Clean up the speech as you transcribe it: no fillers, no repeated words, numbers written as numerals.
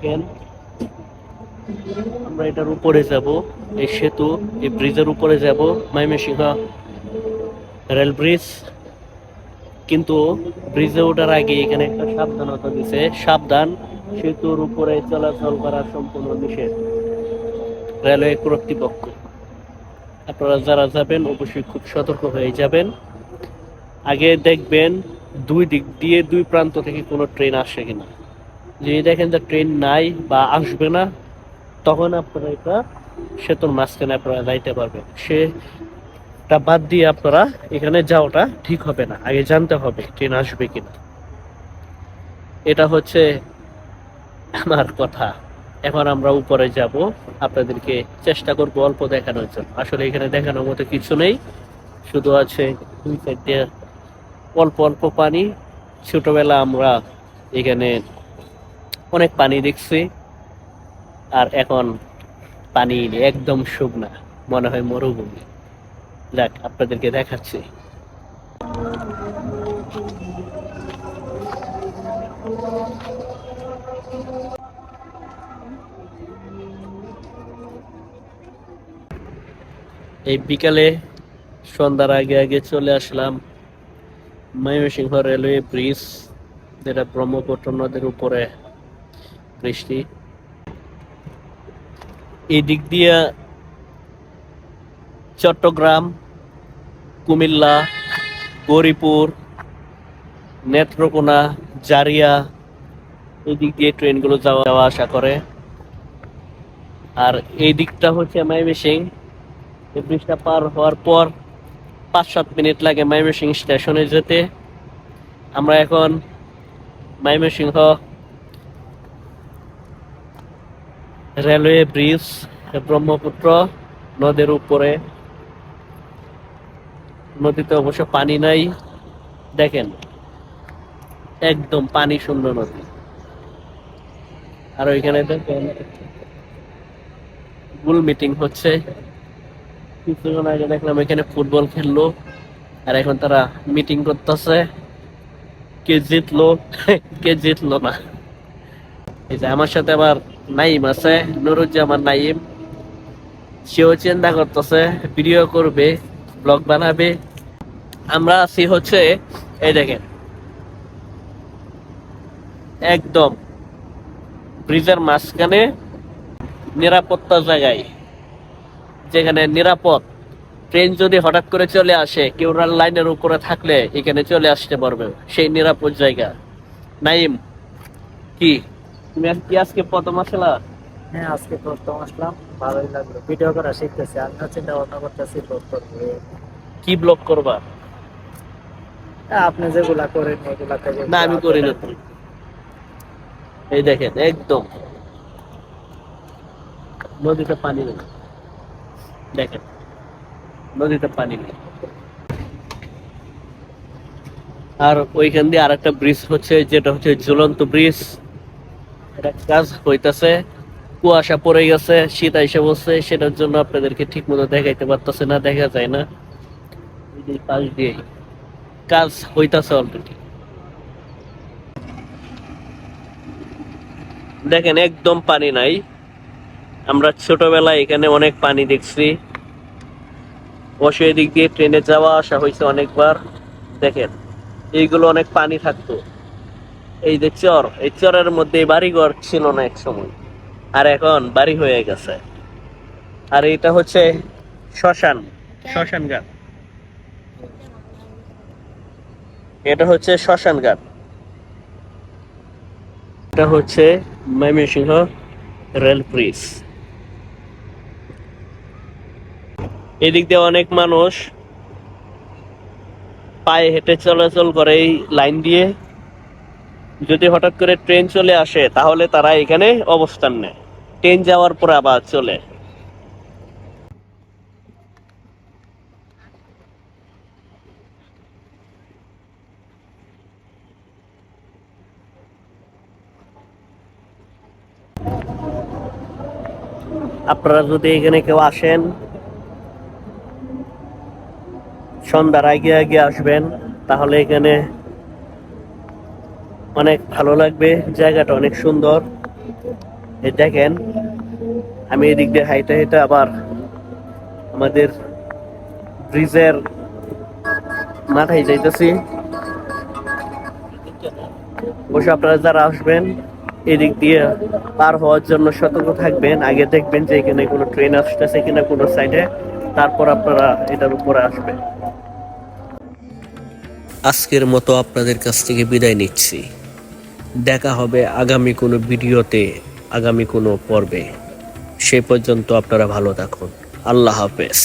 দেখেন আমরা এটার উপরে যাব, এই সেতু, এই ব্রিজের উপরে যাব, ময়মনসিংহ রেল ব্রিজ। কিন্তু ব্রিজে ওঠার আগে এখানে একটা সাবধানতা দিছে, সাবধান, সেতুর উপরে চলাচল করা সম্পূর্ণ নিষেধ, রেলওয়ে কর্তৃপক্ষ। আপনারা যারা যাবেন অবশ্যই খুব সতর্ক হয়ে যাবেন। আগে দেখবেন দুই দিক দিয়ে, দুই প্রান্ত থেকে কোনো ট্রেন আসে কিনা। যদি দেখেন যে ট্রেন নাই বা আসবে না, তখন আপনারা এটা সেতুর মাঝখানে আপনারা যাইতে পারবেন। সেটা বাদ দিয়ে আপনারা এখানে যাওয়াটা ঠিক হবে না। আগে জানতে হবে ট্রেন আসবে কিনা। এটা হচ্ছে আমার কথা। এখন আমরা উপরে যাব, আপনাদেরকে চেষ্টা করবো অল্প দেখানোর জন্য। আসলে এখানে দেখানোর মতো কিছু নেই, শুধু আছে দুই সাইড দিয়ে অল্প অল্প পানি। ছোটবেলা আমরা এখানে অনেক পানি দেখছি, আর এখন পানি একদম শুকনা, মনে হয় মরুভূমি। যাক, আপনাদেরকে দেখাচ্ছি। এই বিকালে সন্ধ্যার আগে আগে চলে আসলাম ময়মনসিংহ রেলওয়ে ব্রিজ, যেটা ব্রহ্মপুত্র নদীর উপরে বৃষ্টি। এই দিক দিয়ে চট্টগ্রাম, কুমিল্লা, গৌরীপুর, নেত্রকোনা, জারিয়া, এই দিক দিয়ে ট্রেনগুলো যাওয়া আসা করে। আর এই দিকটা হচ্ছে ময়মনসিংহ। এই ব্রিজটা পার হওয়ার পর 5-7 মিনিট লাগে ময়মনসিংহ স্টেশনে যেতে। আমরা এখন ময়মনসিংহ রেলওয়ে ব্রিজ, ব্রহ্মপুত্র নদীর উপরে। নদীতে অবশ্য পানি নাই, দেখেন একদম পানি শূন্য নদী। আর ওইখানে দেখেন গোল মিটিং হচ্ছে। কিছুক্ষণ আগে দেখলাম এখানে ফুটবল খেললো, আর এখন তারা মিটিং করতেছে কে জিতলো কে জিতলো না। এই যে আমার সাথে আবার নাইম আছে, নুরুজ্জামান নাইম, সেও চিন্তা করতেছে ভিডিও করবে, ব্লগ বানাবে। আমরা আছি হচ্ছে, এই দেখেন একদম ব্রিজের মাঝখানে নিরাপত্তা জায়গায়, যেখানে নিরাপদ। ট্রেন যদি হঠাৎ করে চলে আসে, কেউ লাইনের উপরে থাকলে এখানে চলে আসতে পারবে, সেই নিরাপদ জায়গা। নাইম, কি তুমি কি আজকে প্রথম আসলা? হ্যাঁ, আজকে প্রথম আসলাম, ভালোই লাগলো। ভিডিও করা শিখতেছি, আমিও চিন্তা ভাবনা করতেছি ব্লগ করবো। কি ব্লগ করবা? আপনি যেগুলা করেন এগুলা থেকে না, আমি করি না তো। এই দেখেন একদম নদীতে পানি নেই, দেখেন নদীতে পানি নেই। আর ওইখান দিয়ে আর একটা ব্রিজ হচ্ছে, যেটা হচ্ছে ঝুলন্ত ব্রিজ। এটা কাজ হইতাছে, কুয়াশা পড়ে গেছে, শীত আইসা বসছে, সেটার জন্য আপনাদেরকে ঠিক মতো দেখাইতে পারতেছে না, দেখা যায় না। এই পাশ দিয়ে কাজ হইতাছে অলরেডি। দেখেন একদম পানি নাই। আমরা ছোটবেলায় এখানে অনেক পানি দেখছি, অবশ্যই দিক দিয়ে ট্রেনে যাওয়া আসা হয়েছে অনেকবার। দেখেন এইগুলো অনেক পানি থাকতো। এই যে চর, এই চরের মধ্যে বাড়িঘর ছিল না এক সময়, আর এখন বাড়ি হয়ে গেছে। আর এটা হচ্ছে শ্মশান, শ্মশান ঘাট। এটা হচ্ছে শ্মশান ঘাট। এটা হচ্ছে ময়মনসিংহ রেল ব্রিজ। এদিক দিয়ে অনেক মানুষ পায়ে হেঁটে চলাচল করে এই লাইন দিয়ে। যদি হঠাৎ করে ট্রেন চলে আসে, তাহলে তারা এখানে অবস্থান নেয়, ট্রেন যাওয়ার পর আবার চলে। আপনারা যদি এখানে কেউ আসেন, সন্ধ্যার আগে আগে আসবেন, তাহলে এখানে অনেক ভালো লাগবে। জায়গাটা অনেক সুন্দর। এই দেখেন আমি এদিক দিয়ে হাইটে হাইটে আবার আমাদের ব্রিজের মাথায় যাইতেছি। অবশ্য আপনারা যারা আসবেন এদিক দিয়ে পার হওয়ার জন্য সতর্ক থাকবেন, আগে দেখবেন যে এখানে কোনো ট্রেন আসতেছে কিনা কোনো সাইডে, তারপর আপনারা এটার উপরে আসবেন। আজকের মতো আপনাদের কাছ থেকে বিদায় নিচ্ছি। দেখা হবে আগামী কোনো ভিডিওতে, আগামী কোনো পর্বে। সেই পর্যন্ত আপনারা ভালো থাকুন। আল্লাহ হাফেজ।